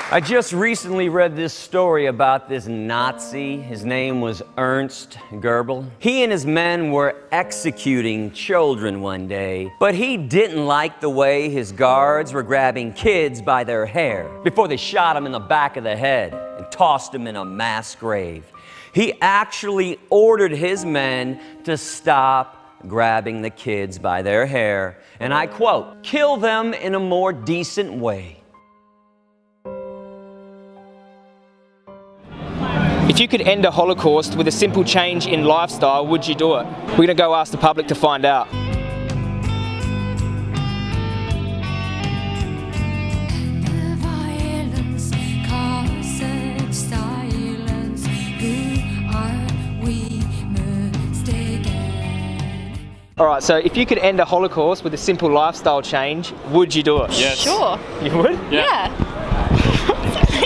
I just recently read this story about this Nazi. His name was Ernst Goebbels. He and his men were executing children one day, but he didn't like the way his guards were grabbing kids by their hair before they shot them in the back of the head and tossed them in a mass grave. He actually ordered his men to stop grabbing the kids by their hair, and I quote, "Kill them in a more decent way." If you could end a Holocaust with a simple change in lifestyle, would you do it? We're going to go ask the public to find out. Alright, so if you could end a Holocaust with a simple lifestyle change, would you do it? Yes. Sure. You would? Yeah.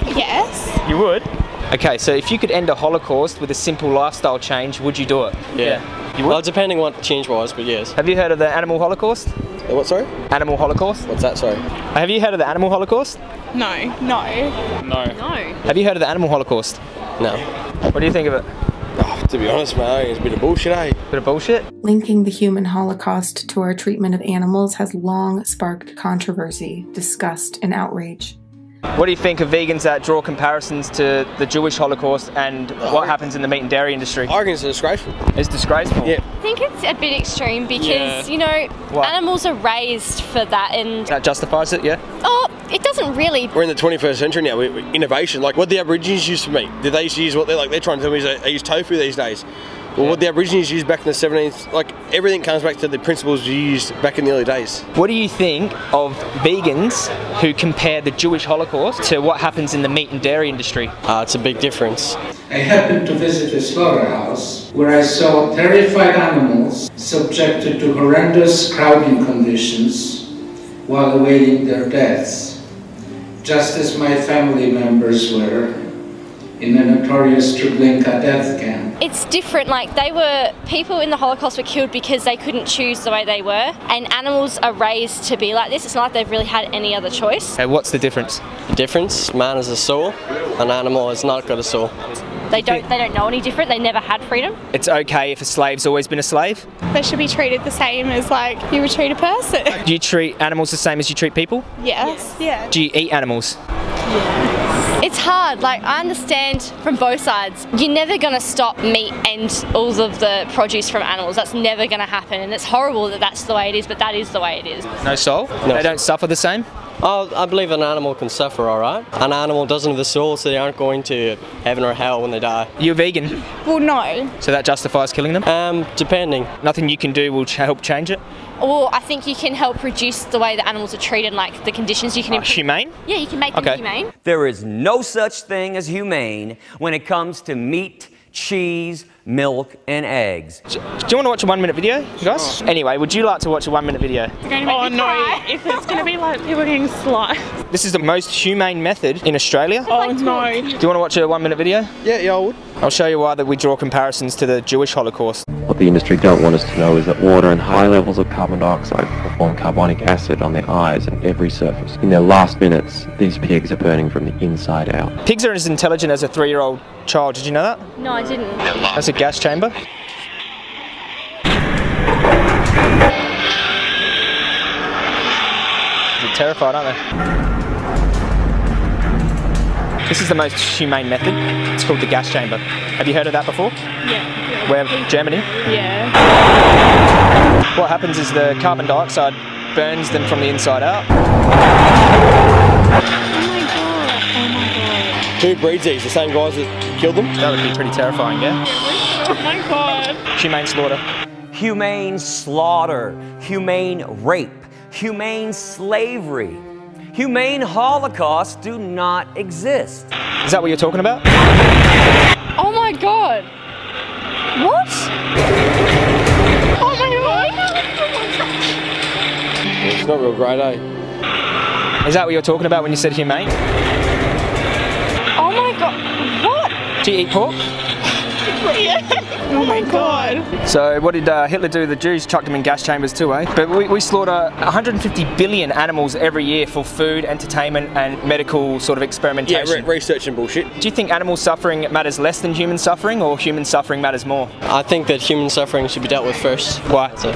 Yes. You would? Okay, so if you could end a Holocaust with a simple lifestyle change, would you do it? Yeah. You would? Well, depending what change was, but yes. Have you heard of the animal Holocaust? What, sorry? Animal Holocaust? What's that, sorry? Have you heard of the animal Holocaust? No. No. No. No. Have you heard of the animal Holocaust? No. What do you think of it? Oh, to be honest, mate, it's a bit of bullshit, eh? Bit of bullshit? Linking the human Holocaust to our treatment of animals has long sparked controversy, disgust, and outrage. What do you think of vegans that draw comparisons to the Jewish Holocaust and what happens in the meat and dairy industry? I reckon it's disgraceful. It's disgraceful? Yeah. I think it's a bit extreme because, you know, What? animals are raised for that and... That justifies it, yeah? Oh, it doesn't really. We're in the 21st century now, innovation. Like what the Aborigines used to meat. Did they used to use what they're trying to tell me is they use tofu these days. Well, what the Aborigines used back in the 17th, like everything comes back to the principles used back in the early days. What do you think of vegans who compare the Jewish Holocaust to what happens in the meat and dairy industry? It's a big difference. I happened to visit a slaughterhouse where I saw terrified animals subjected to horrendous crowding conditions while awaiting their deaths, just as my family members were in the notorious Treblinka death camp. It's different, like people in the Holocaust were killed because they couldn't choose the way they were, and animals are raised to be like this. It's not like they've really had any other choice. What's the difference? The difference, man has a soul, an animal has not got a soul. They don't know any different, they never had freedom. It's okay if a slave's always been a slave? They should be treated the same as like you would treat a person. Do you treat animals the same as you treat people? Yes. Yeah. Do you eat animals? It's hard, like I understand from both sides. You're never going to stop meat and all of the produce from animals. That's never going to happen, and it's horrible that that's the way it is, but that is the way it is. No soul? No. They don't suffer the same? Oh, I believe an animal can suffer, alright. An animal doesn't have a soul, so they aren't going to heaven or hell when they die. You're vegan? Well, no. So that justifies killing them? Depending. Nothing you can do will help change it? Well, I think you can help reduce the way that animals are treated, like the conditions you can improve. Humane? Yeah, you can make them humane. There is no such thing as humane when it comes to meat, cheese, milk, and eggs. Do you want to watch a 1 minute video, you guys? Anyway, would you like to watch a 1 minute video? Oh no, if it's going to be like people getting sliced. This is the most humane method in Australia. Oh no. Do you want to watch a 1 minute video? Yeah, I would. I'll show you why that we draw comparisons to the Jewish Holocaust. What the industry don't want us to know is that water and high levels of carbon dioxide will form carbonic acid on their eyes and every surface. In their last minutes, these pigs are burning from the inside out. Pigs are as intelligent as a 3-year-old child. Did you know that? No, I didn't. That's a gas chamber. They're terrified, aren't they? This is the most humane method. It's called the gas chamber. Have you heard of that before? Yeah. Where? Germany? Yeah. What happens is the carbon dioxide burns them from the inside out. Oh my god. Oh my god. Who breeds these? The same guys that killed them? That would be pretty terrifying, yeah? Oh my god. Humane slaughter. Humane slaughter, humane rape, humane slavery, humane Holocaust do not exist. Is that what you're talking about? Oh my god. What? Oh my god. It's not real great, eh? Is that what you're talking about when you said humane? Oh my god. What? Do you eat pork? Oh my god. So what did Hitler do to the Jews? Chucked them in gas chambers too, eh? But we slaughter 150 billion animals every year for food, entertainment and medical sort of experimentation. Yeah, research and bullshit. Do you think animal suffering matters less than human suffering, or human suffering matters more? I think that human suffering should be dealt with first. Why? So,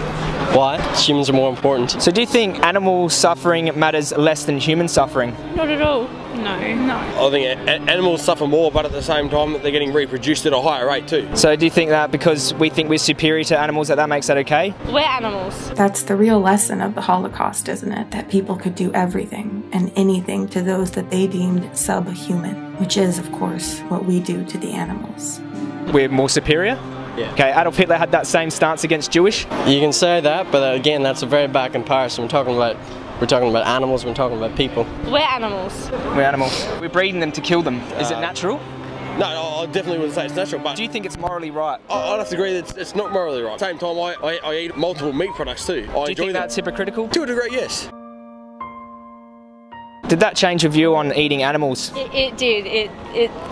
why? Humans are more important. So do you think animal suffering matters less than human suffering? Not at all. No. I think animals suffer more, but at the same time they're getting reproduced at a higher rate too. So do you think that because we think we're superior to animals that makes that okay? We're animals. That's the real lesson of the Holocaust, isn't it? That people could do everything and anything to those that they deemed subhuman, which is, of course, what we do to the animals. We're more superior? Yeah. Okay, Adolf Hitler had that same stance against Jewish? You can say that, but again, that's a very bad comparison. We're talking about animals, we're talking about people. We're animals. We're animals. We're breeding them to kill them. Is it natural? No, I definitely wouldn't say it's natural, but... Do you think it's morally right? I'd have to agree that it's not morally right. At the same time, I eat multiple meat products too. Do you think that's hypocritical? To a degree, yes. Did that change your view on eating animals? It did.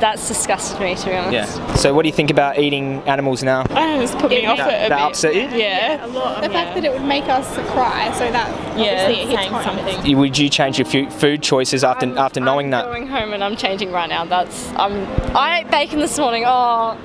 That's disgusted me, to be honest. Yeah. So what do you think about eating animals now? I don't know, it's put me off it a bit. That upset you? Yeah. A lot. The fact that it would make us cry, so that obviously it hits home. Something. Would you change your food choices after knowing that? I'm going home and I'm changing right now. I ate bacon this morning. Oh.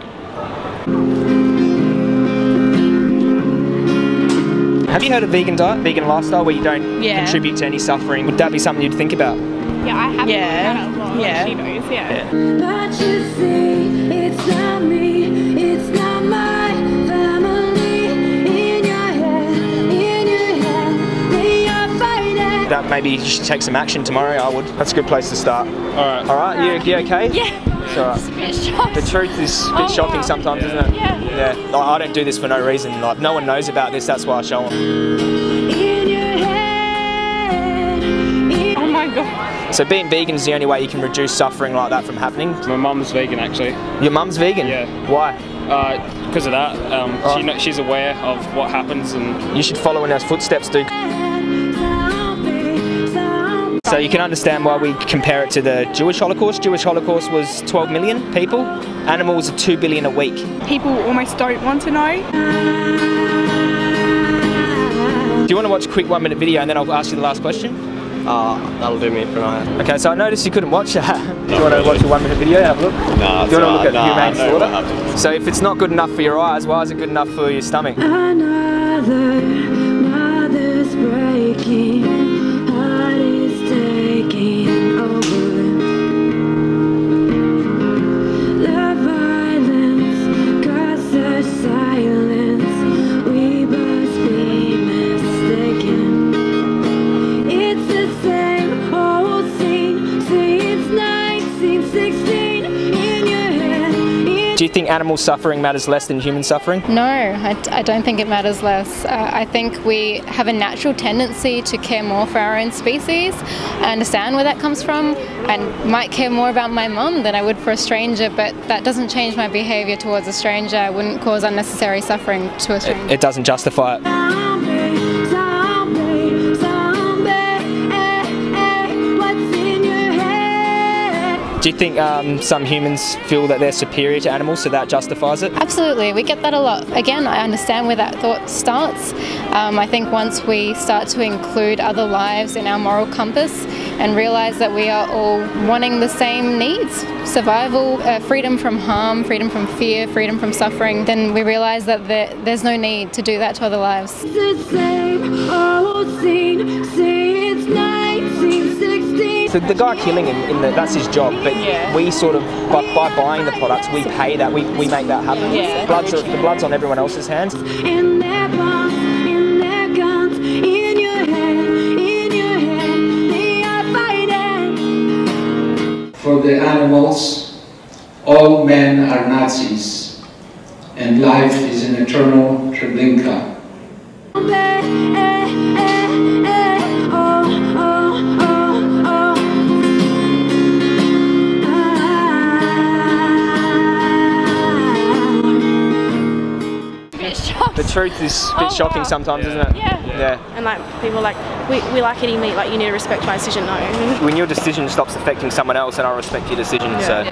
Have you heard of vegan diet, vegan lifestyle, where you don't contribute to any suffering? Would that be something you'd think about? Yeah, I have. Yeah. A lot. Yeah. She knows. Yeah. But you see, it's not me, it's not my family. In your head, they are fighting. That maybe you should take some action tomorrow. I would. That's a good place to start. All right. You okay? Yeah. It's all right. It's a bit shocking. The truth is a bit shocking sometimes, isn't it? Yeah. Yeah. I don't do this for no reason. Like, no one knows about this. That's why I show them. In your head. Oh my god. So being vegan is the only way you can reduce suffering like that from happening. My mum's vegan, actually. Your mum's vegan? Yeah. Why? Because of that. She's aware of what happens, and you should follow in her footsteps, dude. So you can understand why we compare it to the Jewish Holocaust. Jewish Holocaust was 12 million people. Animals are 2 billion a week. People almost don't want to know. Do you want to watch a quick 1 minute video and then I'll ask you the last question? That'll do me for now. Okay, so I noticed you couldn't watch that. Do you want to watch a 1 minute video? Have a look. No, do you want to look at humane slaughter? So if it's not good enough for your eyes, why is it good enough for your stomach? Another mother's breaking. Taking over. The violence causes silence. We must be mistaken. It's the same old scene since 1916 in your head. Do you think animal suffering matters less than human suffering? No, I don't think it matters less. I think we have a natural tendency to care more for our own species. I understand where that comes from, and might care more about my mum than I would for a stranger, but that doesn't change my behaviour towards a stranger. I wouldn't cause unnecessary suffering to a stranger. It doesn't justify it. Do you think some humans feel that they're superior to animals, so that justifies it? Absolutely, we get that a lot. Again, I understand where that thought starts. I think once we start to include other lives in our moral compass and realise that we are all wanting the same needs, survival, freedom from harm, freedom from fear, freedom from suffering, then we realise that there's no need to do that to other lives. The same old scene since 1916. So the guy killing him, that's his job, but we sort of, by buying the products, we pay that, we make that happen. Yeah. The blood's on everyone else's hands. In their bombs, in their guns, in your head, they are fighting. For the animals, all men are Nazis, and life is an eternal Treblinka. The truth is a bit shocking sometimes, isn't it? Yeah. And like people like, we like eating meat, like you need to respect my decision. No. When your decision stops affecting someone else, then I respect your decision. So.